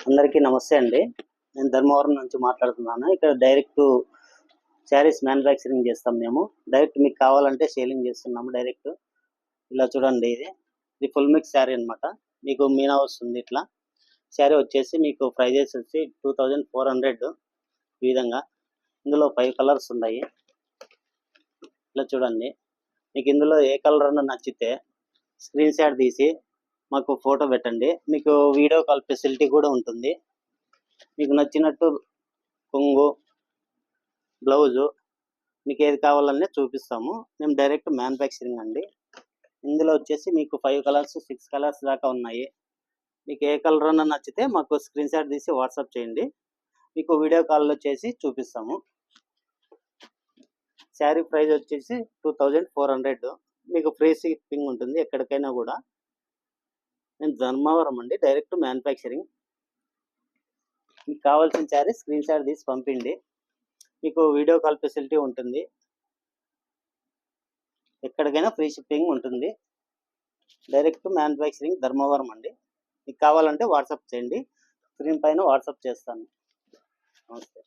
అందరికీ నమస్తే అండి. నేను ధర్మవరం నుంచి మాట్లాడుతున్నాను. ఇక్కడ డైరెక్ట్ శారీస్ మ్యానుఫ్యాక్చరింగ్ చేస్తాం మేము. డైరెక్ట్ మీకు కావాలంటే సేలింగ్ చేస్తున్నాము డైరెక్ట్. ఇలా చూడండి, ఇది ఫుల్ మిక్స్ శారీ అనమాట. మీకు మీనా వస్తుంది ఇట్లా. శారీ వచ్చేసి మీకు ప్రైజెస్ వచ్చి 2400 ఈ విధంగా. ఇందులో 5 కలర్స్ ఉన్నాయి. ఇలా చూడండి, మీకు ఇందులో ఏ కలర్ అన్నా నచ్చితే స్క్రీన్ షాట్ తీసి మాకు ఫోటో పెట్టండి. మీకు వీడియో కాల్ ఫెసిలిటీ కూడా ఉంటుంది. మీకు నచ్చినట్టు కొంగు, బ్లౌజు మీకు ఏది కావాలనే చూపిస్తాము. మేము డైరెక్ట్ మ్యానుఫ్యాక్చరింగ్ అండి. ఇందులో వచ్చేసి మీకు 5 కలర్స్ 6 కలర్స్ దాకా ఉన్నాయి. మీకు ఏ కలర్ అన్నా నచ్చితే మాకు స్క్రీన్ షాట్ తీసి వాట్సాప్ చేయండి. మీకు వీడియో కాల్లో చేసి చూపిస్తాము. శారీ ప్రైస్ వచ్చేసి 2400. మీకు ఫ్రీ షిప్పింగ్ ఉంటుంది ఎక్కడికైనా కూడా. నేను ధర్మవరం అండి, డైరెక్ట్ మ్యానుఫ్యాక్చరింగ్. మీకు కావాల్సిన శారీ స్క్రీన్ షాట్ తీసి పంపిండి. మీకు వీడియో కాల్ ఫెసిలిటీ ఉంటుంది. ఎక్కడికైనా ఫ్రీ షిప్పింగ్ ఉంటుంది. డైరెక్ట్ మ్యానుఫ్యాక్చరింగ్ ధర్మవరం అండి. మీకు కావాలంటే వాట్సాప్ చేయండి. స్క్రీన్ పైన వాట్సాప్ చేస్తాను. నమస్తే.